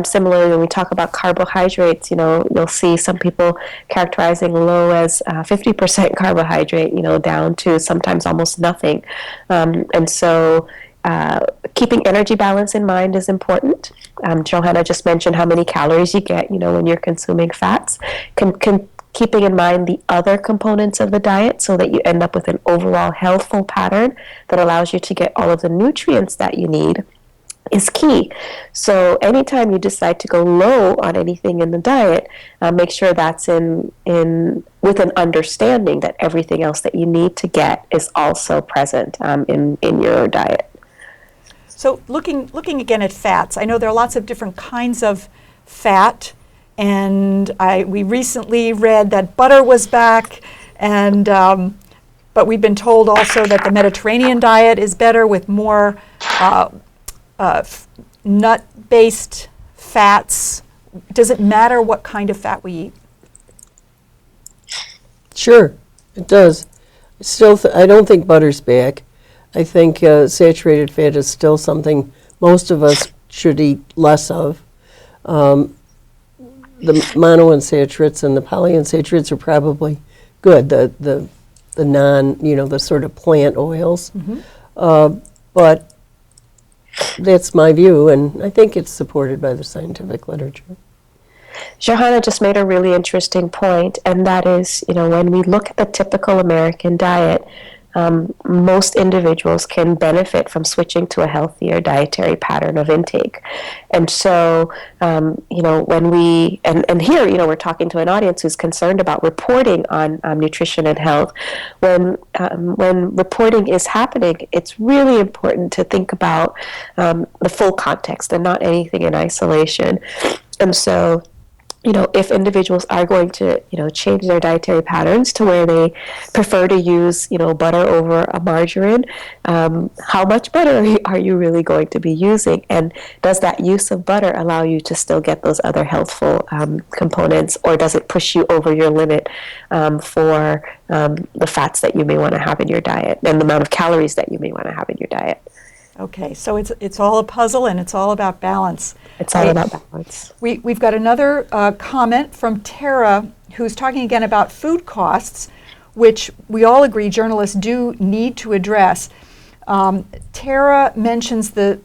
Similarly, when we talk about carbohydrates, you'll see some people characterizing low as 50% carbohydrate, down to sometimes almost nothing. And so keeping energy balance in mind is important. Johanna just mentioned how many calories you get, when you're consuming fats. Keeping in mind the other components of the diet so that you end up with an overall healthful pattern that allows you to get all of the nutrients that you need is key. So anytime you decide to go low on anything in the diet, make sure that's in with an understanding that everything else that you need to get is also present in your diet.
So looking again at fats, I know there are lots of different kinds of fat, and we recently read that butter was back, and but we've been told also that the Mediterranean diet is better with more nut-based fats. Does it matter what kind of fat we eat?
Sure, it does. I don't think butter's back. I think saturated fat is still something most of us should eat less of. The monounsaturates and the polyunsaturates are probably good. The the sort of plant oils.
Mm-hmm.
But that's my view, and I think it's supported by the scientific literature.
Johanna just made a really interesting point, and that is, when we look at the typical American diet, most individuals can benefit from switching to a healthier dietary pattern of intake. And so, when we, and here, we're talking to an audience who's concerned about reporting on nutrition and health. When reporting is happening, it's really important to think about the full context and not anything in isolation. And so, if individuals are going to, change their dietary patterns to where they prefer to use, butter over a margarine, how much butter are you really going to be using? And does that use of butter allow you to still get those other healthful components, or does it push you over your limit for the fats that you may want to have in your diet and the amount of calories that you may want to have in your diet?
Okay, so it's all a puzzle, and it's all about balance.
It's all about balance.
We've got another comment from Tara, who's talking again about food costs, which we all agree journalists do need to address. Tara mentions the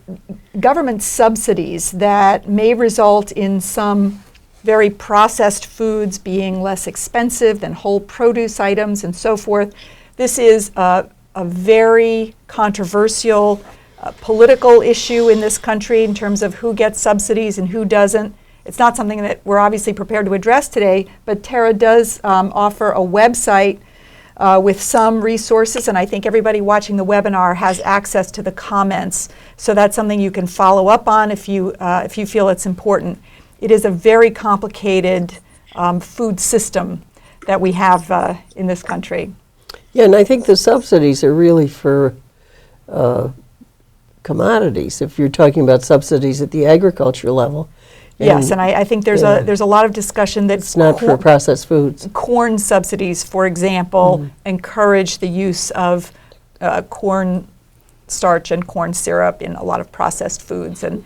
government subsidies that may result in some very processed foods being less expensive than whole produce items and so forth. This is a very controversial political issue in this country in terms of who gets subsidies and who doesn't. It's not something that we're obviously prepared to address today, but Tara does offer a website with some resources, and I think everybody watching the webinar has access to the comments. So that's something you can follow up on if you feel it's important. It is a very complicated food system that we have in this country.
Yeah, and I think the subsidies are really for commodities, if you're talking about subsidies at the agriculture level.
Yes, and I think there's a lot of discussion that
it's not for processed foods.
Corn subsidies, for example, encourage the use of corn starch and corn syrup in a lot of processed foods, and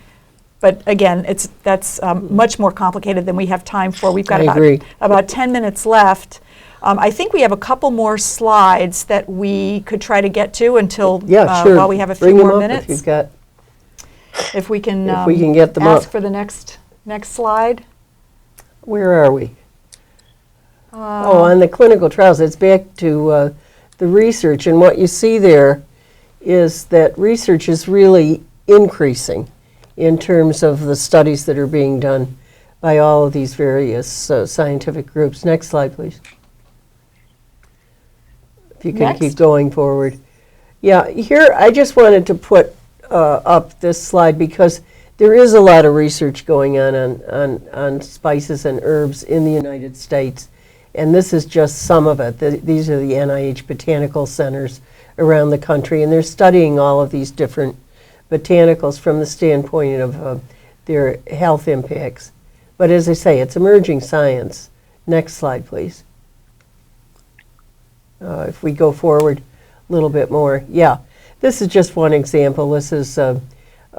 But again, that's much more complicated than we have time for. We've got
I agree.
about 10 minutes left. I think we have a couple more slides that we could try to get to until
Yeah, sure.
while we have a few
Bring them
more
up
minutes.
If you've got,
If we can,
If we can get them
ask
up.
for the next slide.
where are we? On the clinical trials, it's back to the research, and what you see there is that research is really increasing in terms of the studies that are being done by all of these various scientific groups. Next slide, please. If you can
Next.
keep going forward. Yeah, here I just wanted to put up this slide because there is a lot of research going on spices and herbs in the United States, and this is just some of it. These are the NIH botanical centers around the country, and they're studying all of these different botanicals from the standpoint of their health impacts. But as I say, it's emerging science. Next slide, please. If we go forward a little bit more. Yeah, this is just one example. This is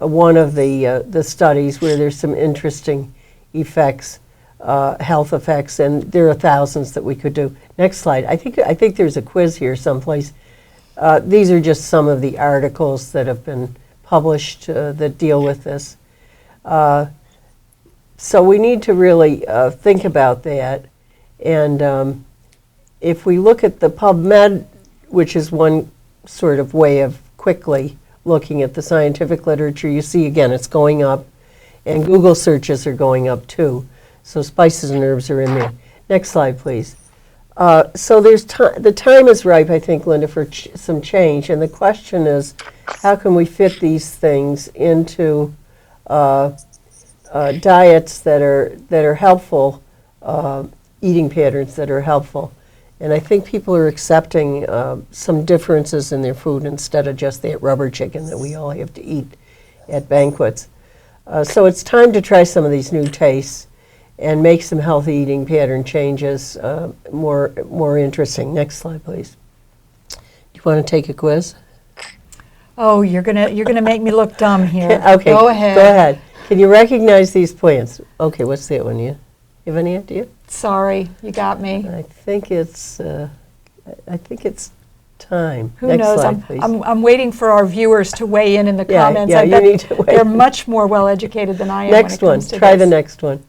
one of the studies where there's some interesting effects, health effects, and there are thousands that we could do. Next slide. I think there's a quiz here someplace. These are just some of the articles that have been published that deal with this. So we need to really think about that. And if we look at the PubMed, which is one sort of way of quickly looking at the scientific literature, you see again it's going up, and Google searches are going up too. So spices and herbs are in there. Next slide, please. So there's the time is ripe, I think, Linda, for some change. And the question is, how can we fit these things into diets that are helpful, eating patterns that are helpful? And I think people are accepting some differences in their food instead of just that rubber chicken that we all have to eat at banquets. So it's time to try some of these new tastes and make some healthy eating pattern changes more interesting. Next slide, please. Do you want to take a quiz?
Oh, you're gonna make me look dumb here.
Okay,
Go ahead.
Go ahead. Can you recognize these plants? Okay, what's that one? You have any idea?
Sorry, you got me.
I think it's time.
Who
Next
knows?
slide, please.
I'm waiting for our viewers to weigh in the
Yeah,
comments.
yeah,
I
you
bet
need to weigh
they're
in.
much more well educated than I am when
Next
it
one.
comes to
Try
this.
the next one.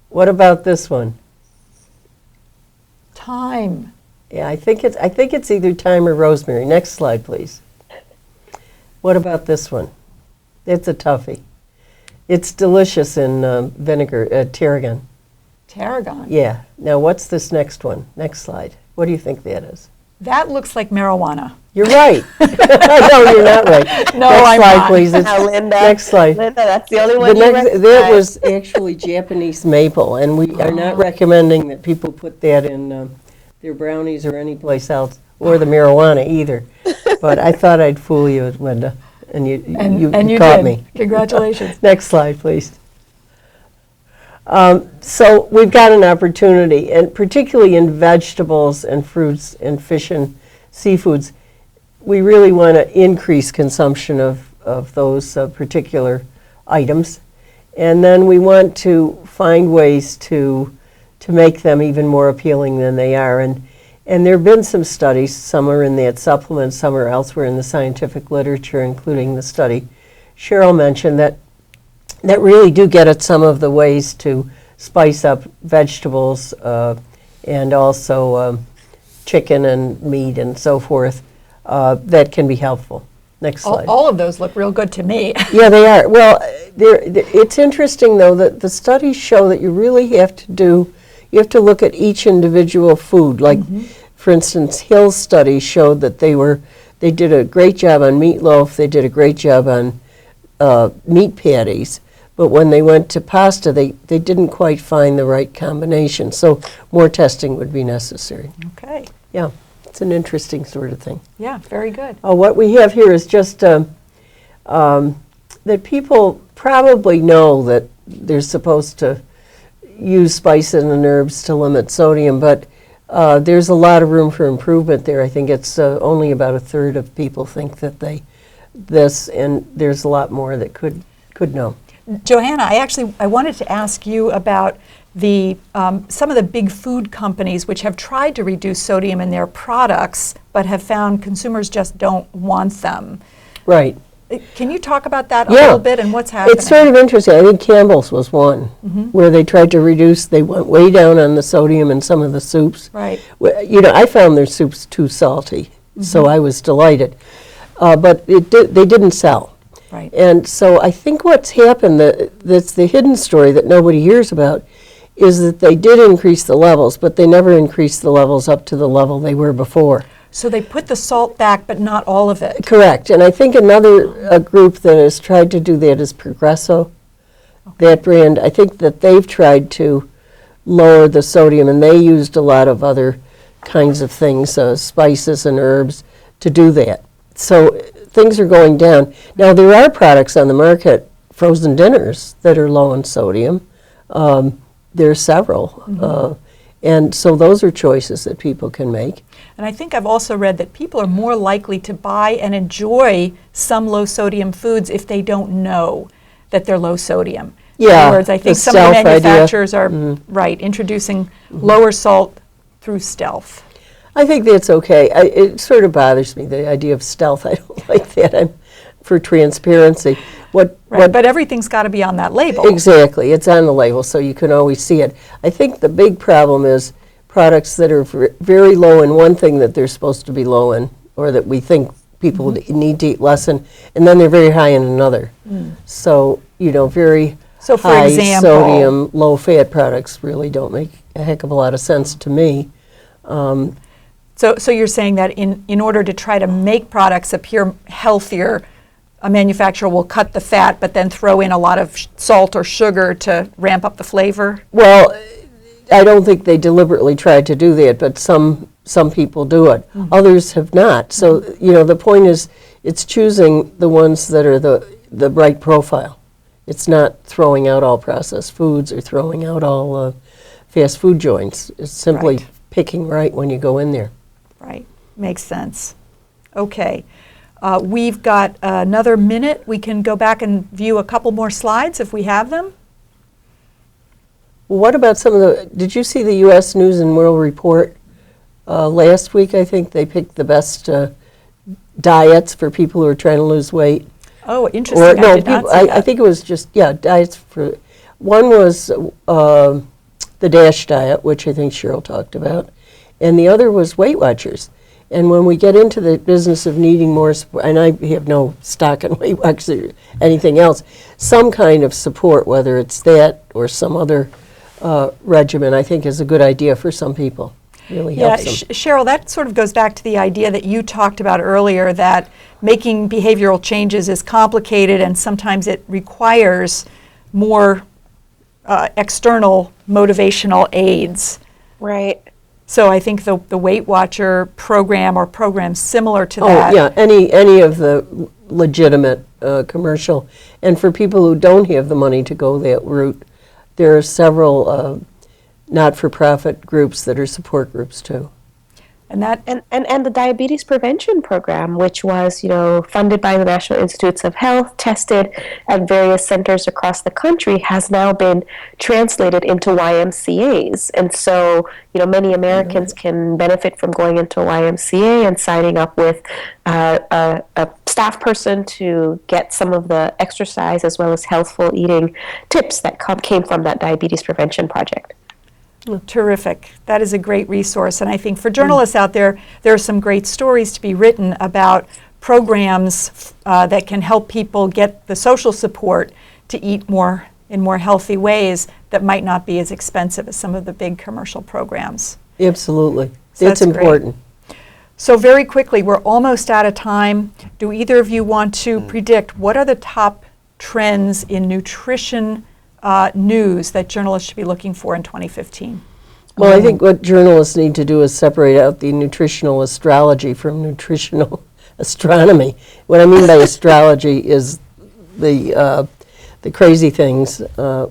What about this one?
Thyme.
Yeah, I think it's either thyme or rosemary. Next slide, please. What about this one? It's a toughie. It's delicious in vinegar, tarragon.
Tarragon.
Yeah. Now, what's this next one? Next slide. What do you think that is?
That looks like marijuana.
You're right. No, you're not right.
No,
next
I'm
slide,
not.
please. It's,
Now, Linda.
next slide.
Linda, that's the only
The
one you
next, that
recognize.
was actually Japanese maple, and we are not recommending that people put that in their brownies or any place else, or the marijuana either. But I thought I'd fool you, Linda, and you caught
did.
me.
Congratulations.
Next slide, please. So we've got an opportunity, and particularly in vegetables and fruits and fish and seafoods, we really want to increase consumption of those particular items. And then we want to find ways to make them even more appealing than they are. And there have been some studies, some are in that supplement, some are elsewhere in the scientific literature, including the study Cheryl mentioned, that really do get at some of the ways to spice up vegetables and also chicken and meat and so forth that can be helpful. Next slide.
All of those look real good to me.
Yeah, they are. Well, it's interesting, though, that the studies show that you really have to look at each individual food. Like, for instance, Hill's study showed that they did a great job on meatloaf, they did a great job on meat patties, but when they went to pasta, they didn't quite find the right combination. So more testing would be necessary.
Okay.
Yeah, it's an interesting sort of thing.
Yeah, very good.
What we have here is just that people probably know that they're supposed to use spices and herbs to limit sodium, but there's a lot of room for improvement there. I think it's only about a third of people think that and there's a lot more that could could know.
Johanna, I wanted to ask you about the some of the big food companies which have tried to reduce sodium in their products, but have found consumers just don't want them.
Right.
Can you talk about that a
Yeah.
little bit and what's happening?
It's sort of interesting. I think Campbell's was one where they tried to reduce, they went way down on the sodium in some of the soups.
Right.
You know, I found their soups too salty, so I was delighted. But they didn't sell.
Right.
And so I think what's happened, that's the hidden story that nobody hears about, is that they did increase the levels, but they never increased the levels up to the level they were before.
So they put the salt back, but not all of it.
Correct. And I think another group that has tried to do that is Progresso. That brand, I think that they've tried to lower the sodium, and they used a lot of other kinds of things, spices and herbs, to do that. So things are going down. Now, there are products on the market, frozen dinners, that are low in sodium. There are several. And so those are choices that people can make.
And I think I've also read that people are more likely to buy and enjoy some low sodium foods if they don't know that they're low sodium. In
Yeah,
other words, I think
the
some of the
stealth idea.
manufacturers are right introducing lower salt through stealth.
I think that's okay. It sort of bothers me, the idea of stealth. I don't like that. For transparency.
Right, but everything's got to be on that label.
Exactly. It's on the label, so you can always see it. I think the big problem is products that are very low in one thing that they're supposed to be low in, or that we think people need to eat less in, and then they're very high in another. So, you know, very
So for
high
example-
sodium, low-fat products really don't make a heck of a lot of sense to me.
So you're saying that in order to try to make products appear healthier, a manufacturer will cut the fat but then throw in a lot of salt or sugar to ramp up the flavor?
Well, I don't think they deliberately tried to do that, but some people do it. Others have not. So, you know, the point is, it's choosing the ones that are the right profile. It's not throwing out all processed foods or throwing out all fast food joints. It's simply
Right.
picking right when you go in there.
Right, makes sense. Okay, we've got another minute. We can go back and view a couple more slides if we have them.
Well, what about some of did you see the U.S. News and World Report last week? I think they picked the best diets for people who are trying to lose weight.
Oh, interesting.
Or, no,
I did not see that.
I think it was just, diets for, one was the DASH diet, which I think Cheryl talked about, and the other was Weight Watchers. And when we get into the business of needing more support, and I have no stock in Weight Watchers or anything else, some kind of support, whether it's that or some other regimen, I think is a good idea for some people. Really
Yeah,
helps them.
Cheryl, that sort of goes back to the idea that you talked about earlier, that making behavioral changes is complicated and sometimes it requires more external motivational aids.
Right.
So I think the Weight Watcher program or programs similar to
Oh,
that.
yeah, any of the legitimate commercial. And for people who don't have the money to go that route, there are several not-for-profit groups that are support groups too.
And that
And the diabetes prevention program, which was, funded by the National Institutes of Health, tested at various centers across the country, has now been translated into YMCAs. And so, many Americans can benefit from going into YMCA and signing up with a staff person to get some of the exercise as well as healthful eating tips that came from that diabetes prevention project.
Terrific. That is a great resource. And I think for journalists out there, there are some great stories to be written about programs that can help people get the social support to eat more in more healthy ways that might not be as expensive as some of the big commercial programs.
Absolutely.
So
It's
that's great.
important.
So very quickly, we're almost out of time. Do either of you want to predict what are the top trends in nutrition news that journalists should be looking for in 2015?
Well, I think what journalists need to do is separate out the nutritional astrology from nutritional astronomy. What I mean by astrology is the crazy things,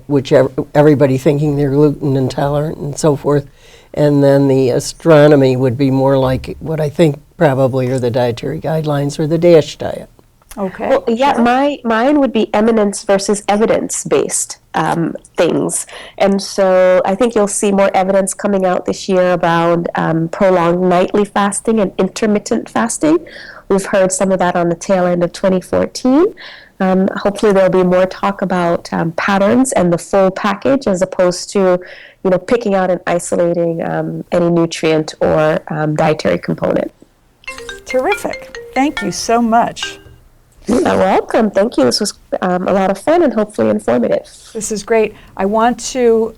which everybody thinking they're gluten intolerant and so forth, and then the astronomy would be more like what I think probably are the dietary guidelines or the DASH diet.
Okay.
Well, yeah, mine would be eminence versus evidence-based things, and so I think you'll see more evidence coming out this year around prolonged nightly fasting and intermittent fasting. We've heard some of that on the tail end of 2014. Hopefully, there'll be more talk about patterns and the full package, as opposed to, picking out and isolating any nutrient or dietary component.
Terrific. Thank you so much.
You're welcome. Thank you. This was a lot of fun and hopefully informative.
This is great. I want to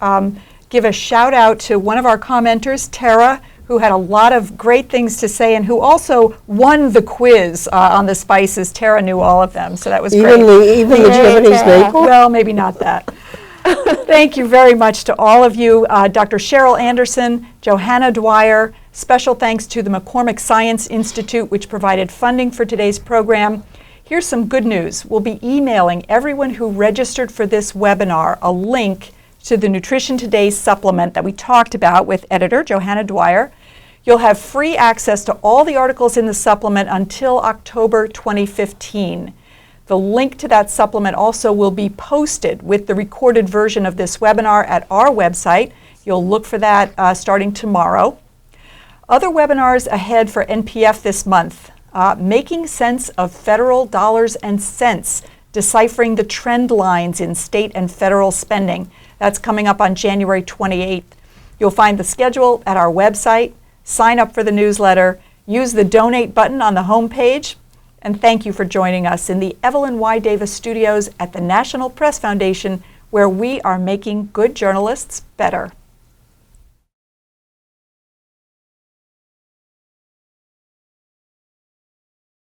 give a shout out to one of our commenters, Tara, who had a lot of great things to say and who also won the quiz on the spices. Tara knew all of them, so that was great.
Even the Japanese maple?
Well, maybe not that. Thank you very much to all of you. Dr. Cheryl Anderson, Johanna Dwyer, special thanks to the McCormick Science Institute, which provided funding for today's program. Here's some good news. We'll be emailing everyone who registered for this webinar a link to the Nutrition Today supplement that we talked about with editor Johanna Dwyer. You'll have free access to all the articles in the supplement until October 2015. The link to that supplement also will be posted with the recorded version of this webinar at our website. You'll look for that starting tomorrow. Other webinars ahead for NPF this month. Making Sense of Federal Dollars and Cents, Deciphering the Trend Lines in State and Federal Spending. That's coming up on January 28th. You'll find the schedule at our website. Sign up for the newsletter. Use the donate button on the homepage. And thank you for joining us in the Evelyn Y. Davis studios at the National Press Foundation, where we are making good journalists better.